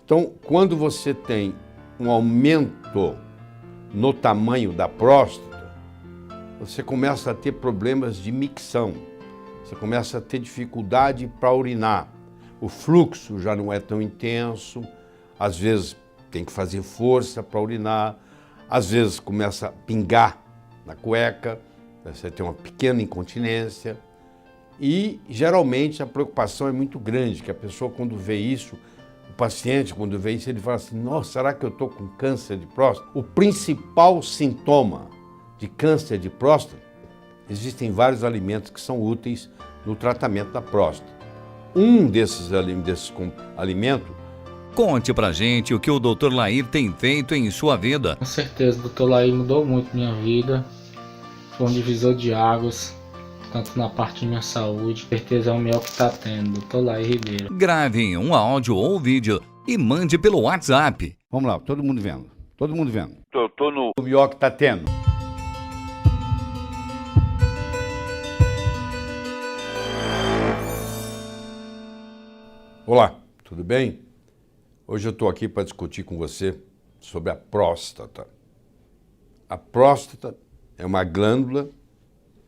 Então, quando você tem um aumento no tamanho da próstata, você começa a ter problemas de micção, você começa a ter dificuldade para urinar, o fluxo já não é tão intenso, às vezes tem que fazer força para urinar, às vezes começa a pingar na cueca, você tem uma pequena incontinência e geralmente a preocupação é muito grande, que a pessoa quando vê isso, o paciente quando vê isso, ele fala assim, nossa, será que eu estou com câncer de próstata? O principal sintoma de câncer de próstata, existem vários alimentos que são úteis no tratamento da próstata. Um desses alimentos, conte pra gente o que o Dr. Lair tem feito em sua vida. Com certeza, o Dr. Lair mudou muito minha vida. Foi um divisor de águas, tanto na parte de minha saúde. Com certeza é o melhor que está tendo, Dr. Lair Ribeiro. Grave um áudio ou vídeo e mande pelo WhatsApp. Vamos lá, todo mundo vendo. Todo mundo vendo. Tô no... O melhor que está tendo. Olá, tudo bem? Hoje eu estou aqui para discutir com você sobre a próstata. A próstata é uma glândula,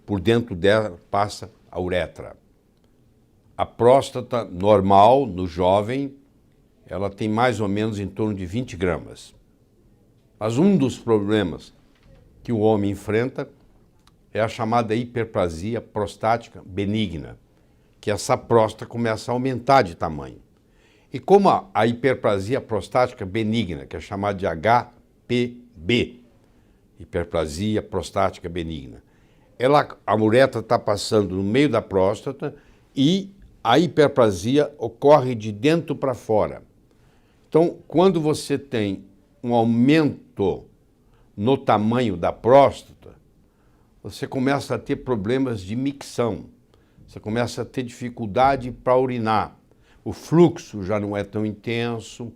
por dentro dela passa a uretra. A próstata normal, no jovem, ela tem mais ou menos em torno de 20 gramas. Mas um dos problemas que o homem enfrenta é a chamada hiperplasia prostática benigna, que essa próstata começa a aumentar de tamanho. E como a hiperplasia prostática benigna, que é chamada de HPB, hiperplasia prostática benigna, a uretra está passando no meio da próstata e a hiperplasia ocorre de dentro para fora. Então, quando você tem um aumento no tamanho da próstata, você começa a ter problemas de micção, você começa a ter dificuldade para urinar, o fluxo já não é tão intenso,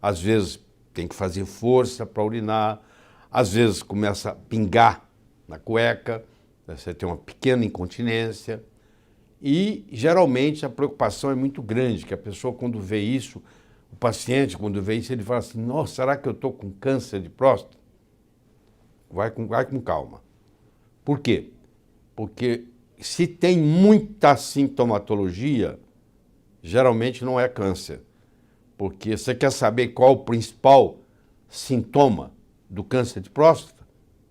às vezes tem que fazer força para urinar, às vezes começa a pingar na cueca, você tem uma pequena incontinência e geralmente a preocupação é muito grande, que a pessoa quando vê isso, o paciente quando vê isso, ele fala assim, nossa, será que eu estou com câncer de próstata? Vai com calma. Por quê? Porque se tem muita sintomatologia, geralmente não é câncer. Porque você quer saber qual o principal sintoma do câncer de próstata?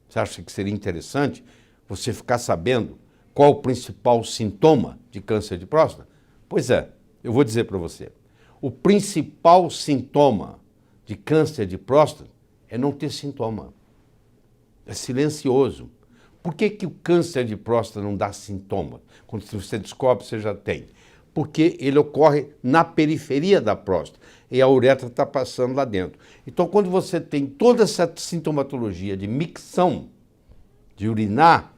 Você acha que seria interessante você ficar sabendo qual o principal sintoma de câncer de próstata? Pois é, eu vou dizer para você. O principal sintoma de câncer de próstata é não ter sintoma. É silencioso. Por que o câncer de próstata não dá sintoma? Quando você descobre, você já tem. Porque ele ocorre na periferia da próstata e a uretra está passando lá dentro. Então, quando você tem toda essa sintomatologia de micção, de urinar,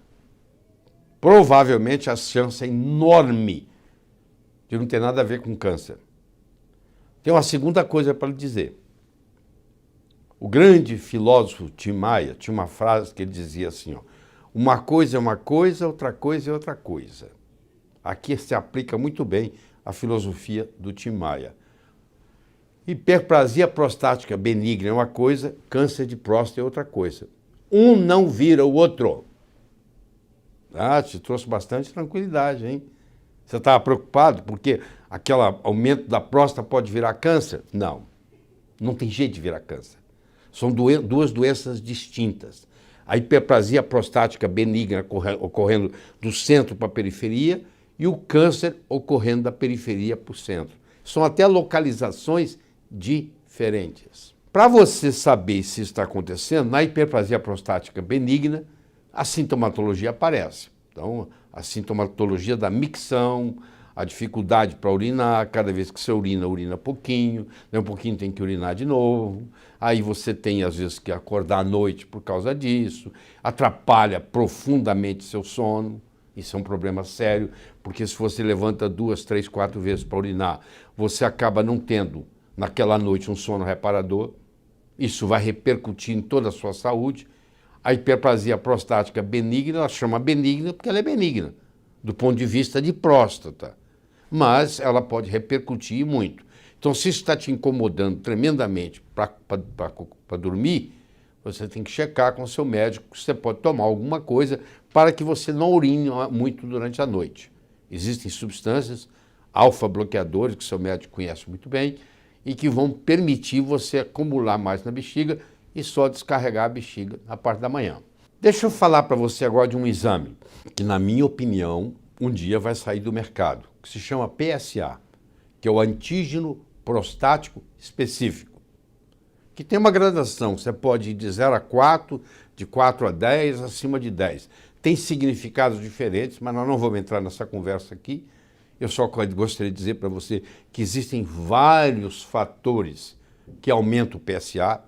provavelmente a chance é enorme de não ter nada a ver com câncer. Tem uma segunda coisa para lhe dizer. O grande filósofo Tim Maia tinha uma frase que ele dizia assim, ó, uma coisa é uma coisa, outra coisa é outra coisa. Aqui se aplica muito bem a filosofia do Tim Maia. Hiperplasia prostática benigna é uma coisa, câncer de próstata é outra coisa. Um não vira o outro. Ah, te trouxe bastante tranquilidade, hein? Você estava preocupado porque aquele aumento da próstata pode virar câncer? Não, não tem jeito de virar câncer. São duas doenças distintas. A hiperplasia prostática benigna ocorrendo do centro para a periferia e o câncer ocorrendo da periferia para o centro. São até localizações diferentes. Para você saber se isso está acontecendo, na hiperplasia prostática benigna, a sintomatologia aparece. Então, a sintomatologia da micção, a dificuldade para urinar, cada vez que você urina pouquinho, um pouquinho tem que urinar de novo, aí você tem às vezes que acordar à noite por causa disso, atrapalha profundamente seu sono, isso é um problema sério, porque se você levanta 2, 3, 4 vezes para urinar, você acaba não tendo naquela noite um sono reparador, isso vai repercutir em toda a sua saúde. A hiperplasia prostática benigna, ela chama benigna porque ela é benigna, do ponto de vista de próstata. Mas ela pode repercutir muito. Então, se isso está te incomodando tremendamente para dormir, você tem que checar com o seu médico se você pode tomar alguma coisa para que você não urine muito durante a noite. Existem substâncias alfa-bloqueadores, que o seu médico conhece muito bem, e que vão permitir você acumular mais na bexiga e só descarregar a bexiga na parte da manhã. Deixa eu falar para você agora de um exame que, na minha opinião, um dia vai sair do mercado, que se chama PSA, que é o antígeno prostático específico, que tem uma gradação, você pode ir de 0 a 4, de 4 a 10, acima de 10. Tem significados diferentes, mas nós não vamos entrar nessa conversa aqui. Eu só gostaria de dizer para você que existem vários fatores que aumentam o PSA.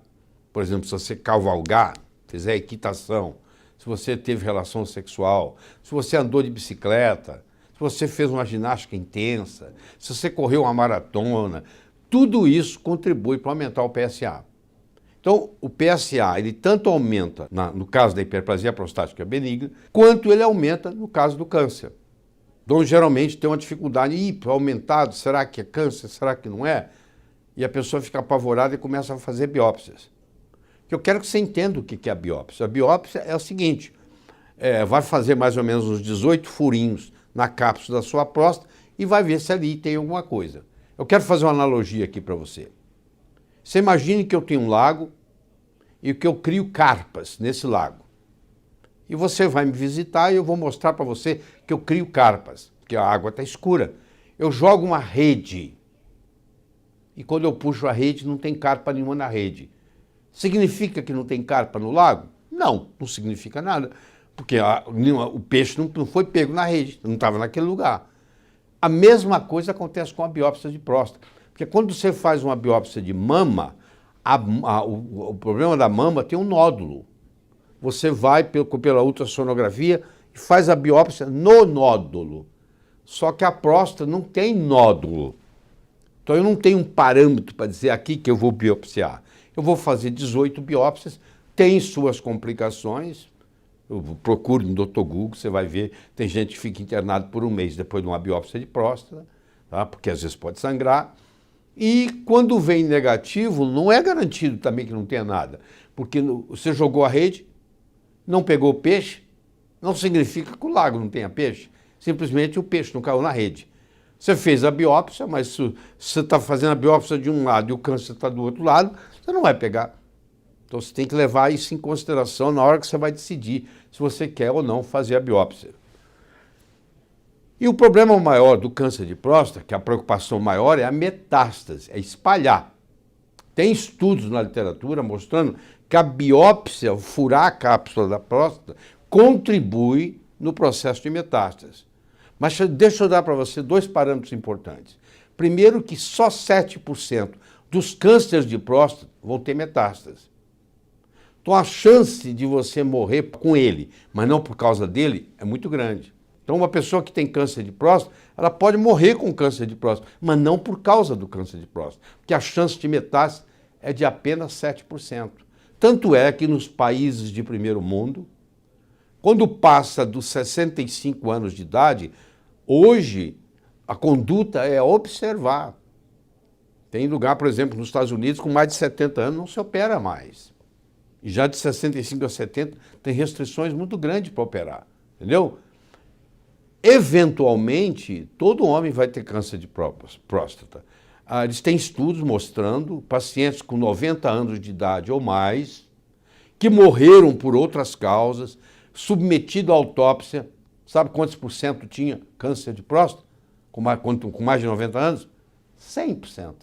Por exemplo, se você cavalgar, fizer equitação, se você teve relação sexual, se você andou de bicicleta, se você fez uma ginástica intensa, se você correu uma maratona, tudo isso contribui para aumentar o PSA. Então, o PSA, ele tanto aumenta no caso da hiperplasia prostática benigna, quanto ele aumenta no caso do câncer. Então, geralmente, tem uma dificuldade, aumentado, será que é câncer, será que não é? E a pessoa fica apavorada e começa a fazer biópsias. Eu quero que você entenda o que é a biópsia. A biópsia é o seguinte, vai fazer mais ou menos uns 18 furinhos na cápsula da sua próstata e vai ver se ali tem alguma coisa. Eu quero fazer uma analogia aqui para você. Você imagine que eu tenho um lago e que eu crio carpas nesse lago. E você vai me visitar e eu vou mostrar para você que eu crio carpas, porque a água está escura. Eu jogo uma rede e quando eu puxo a rede não tem carpa nenhuma na rede. Significa que não tem carpa no lago? Não, não significa nada, porque o peixe não foi pego na rede, não estava naquele lugar. A mesma coisa acontece com a biópsia de próstata, porque quando você faz uma biópsia de mama, o problema da mama tem um nódulo. Você vai pela ultrassonografia e faz a biópsia no nódulo. Só que a próstata não tem nódulo. Então eu não tenho um parâmetro para dizer aqui que eu vou biopsiar. Eu vou fazer 18 biópsias, tem suas complicações. Procure no Dr. Google, você vai ver, tem gente que fica internado por um mês depois de uma biópsia de próstata, tá? Porque às vezes pode sangrar. E quando vem negativo, não é garantido também que não tenha nada. Porque você jogou a rede, não pegou peixe, não significa que o lago não tenha peixe. Simplesmente o peixe não caiu na rede. Você fez a biópsia, mas se você está fazendo a biópsia de um lado e o câncer está do outro lado, você não vai pegar. Então você tem que levar isso em consideração na hora que você vai decidir se você quer ou não fazer a biópsia. E o problema maior do câncer de próstata, que a preocupação maior é a metástase, é espalhar. Tem estudos na literatura mostrando que a biópsia, furar a cápsula da próstata, contribui no processo de metástase. Mas deixa eu dar para você dois parâmetros importantes. Primeiro, que só 7% dos cânceres de próstata vão ter metástase. Então a chance de você morrer com ele, mas não por causa dele, é muito grande. Então uma pessoa que tem câncer de próstata, ela pode morrer com câncer de próstata, mas não por causa do câncer de próstata, porque a chance de metástase é de apenas 7%. Tanto é que nos países de primeiro mundo, quando passa dos 65 anos de idade, hoje a conduta é observar. Tem lugar, por exemplo, nos Estados Unidos, com mais de 70 anos não se opera mais. E já de 65 a 70 tem restrições muito grandes para operar, entendeu? Eventualmente, todo homem vai ter câncer de próstata. Eles têm estudos mostrando pacientes com 90 anos de idade ou mais, que morreram por outras causas, submetido à autópsia. Sabe quantos por cento tinha câncer de próstata? Com mais de 90 anos? 100%.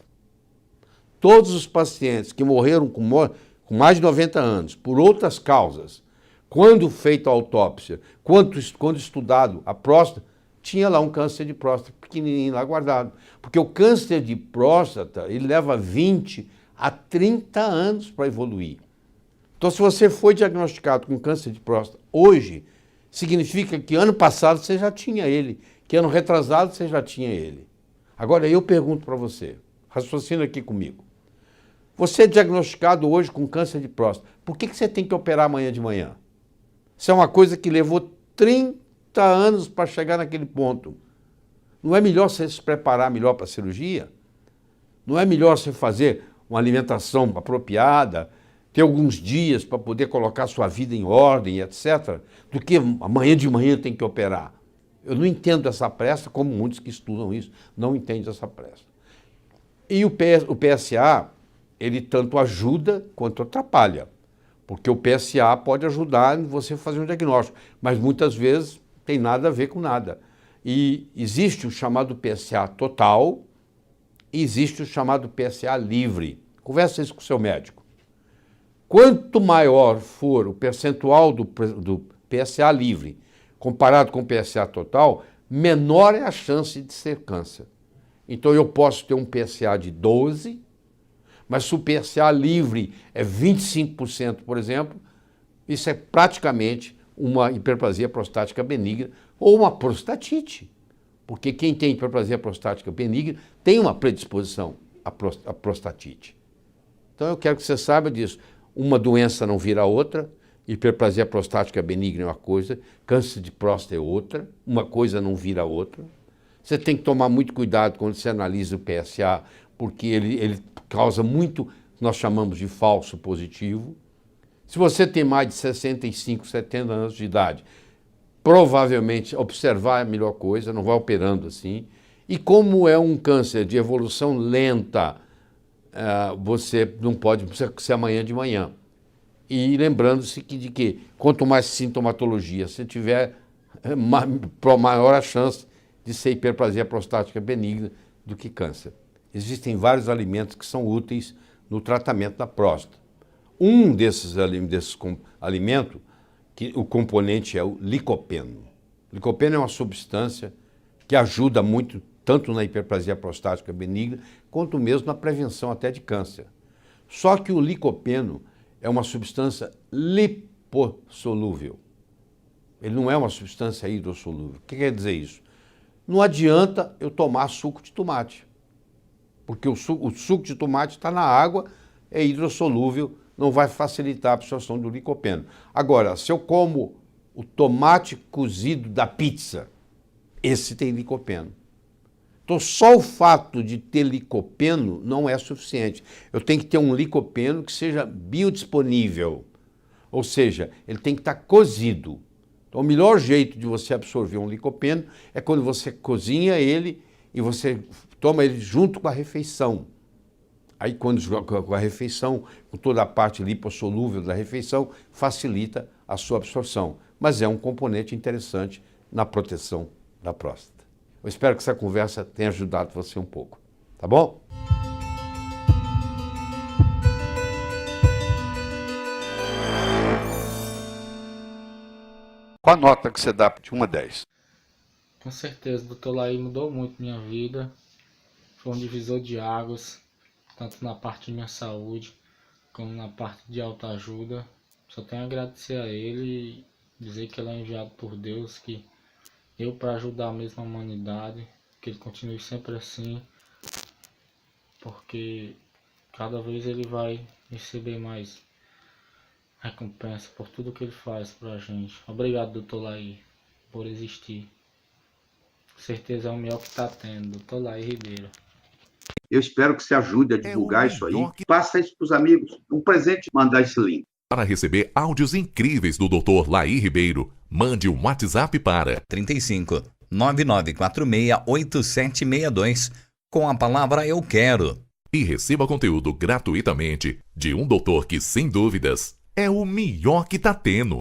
Todos os pacientes que morreram com mais de 90 anos, por outras causas, quando feita a autópsia, quando estudado a próstata, tinha lá um câncer de próstata pequenininho lá guardado. Porque o câncer de próstata, ele leva 20 a 30 anos para evoluir. Então, se você foi diagnosticado com câncer de próstata hoje, significa que ano passado você já tinha ele, que ano retrasado você já tinha ele. Agora, eu pergunto para você, raciocina aqui comigo. Você é diagnosticado hoje com câncer de próstata, por que você tem que operar amanhã de manhã? Isso é uma coisa que levou 30 anos para chegar naquele ponto. Não é melhor você se preparar melhor para a cirurgia? Não é melhor você fazer uma alimentação apropriada, ter alguns dias para poder colocar sua vida em ordem, etc., do que amanhã de manhã tem que operar? Eu não entendo essa pressa, como muitos que estudam isso não entendem essa pressa. E o PSA, ele tanto ajuda quanto atrapalha, porque o PSA pode ajudar em você fazer um diagnóstico, mas muitas vezes tem nada a ver com nada. E existe o chamado PSA total e existe o chamado PSA livre. Conversa isso com o seu médico. Quanto maior for o percentual do PSA livre comparado com o PSA total, menor é a chance de ser câncer. Então eu posso ter um PSA de 12, mas se o PSA livre é 25%, por exemplo, isso é praticamente uma hiperplasia prostática benigna ou uma prostatite. Porque quem tem hiperplasia prostática benigna tem uma predisposição à prostatite. Então eu quero que você saiba disso. Uma doença não vira outra, hiperplasia prostática benigna é uma coisa, câncer de próstata é outra, uma coisa não vira outra. Você tem que tomar muito cuidado quando você analisa o PSA, porque ele causa muito, nós chamamos de falso positivo. Se você tem mais de 65, 70 anos de idade, provavelmente observar é a melhor coisa, não vai operando assim. E como é um câncer de evolução lenta, você não pode ser amanhã de manhã. E lembrando-se de que quanto mais sintomatologia você tiver, maior a chance de ser hiperplasia prostática benigna do que câncer. Existem vários alimentos que são úteis no tratamento da próstata. Um desses alimentos, que o componente é o licopeno. O licopeno é uma substância que ajuda muito, tanto na hiperplasia prostática benigna, quanto mesmo na prevenção até de câncer. Só que o licopeno é uma substância lipossolúvel. Ele não é uma substância hidrossolúvel. O que quer dizer isso? Não adianta eu tomar suco de tomate, porque o suco de tomate está na água, é hidrossolúvel, não vai facilitar a absorção do licopeno. Agora, se eu como o tomate cozido da pizza, esse tem licopeno. Então, só o fato de ter licopeno não é suficiente. Eu tenho que ter um licopeno que seja biodisponível, ou seja, ele tem que estar cozido. Então, o melhor jeito de você absorver um licopeno é quando você cozinha ele e você toma ele junto com a refeição. Aí, quando com a refeição, com toda a parte lipossolúvel da refeição, facilita a sua absorção. Mas é um componente interessante na proteção da próstata. Eu espero que essa conversa tenha ajudado você um pouco. Tá bom? Qual a nota que você dá de 1 a 10? Com certeza, o Dr. Laí mudou muito minha vida. Foi um divisor de águas, tanto na parte de minha saúde, como na parte de autoajuda. Só tenho a agradecer a ele e dizer que ele é enviado por Deus, que eu para ajudar mesmo a humanidade, que ele continue sempre assim, porque cada vez ele vai receber mais recompensa por tudo que ele faz pra gente. Obrigado, Dr. Laí, por existir. Com certeza é o melhor que tá tendo, Dr. Laí Ribeiro. Eu espero que você ajude a divulgar isso aí. Passa isso para os amigos. Um presente, mandar esse link. Para receber áudios incríveis do Dr. Laí Ribeiro, mande um WhatsApp para 35 9946 8762 com a palavra Eu Quero. e receba conteúdo gratuitamente de um doutor que, sem dúvidas, é o melhor que tá tendo.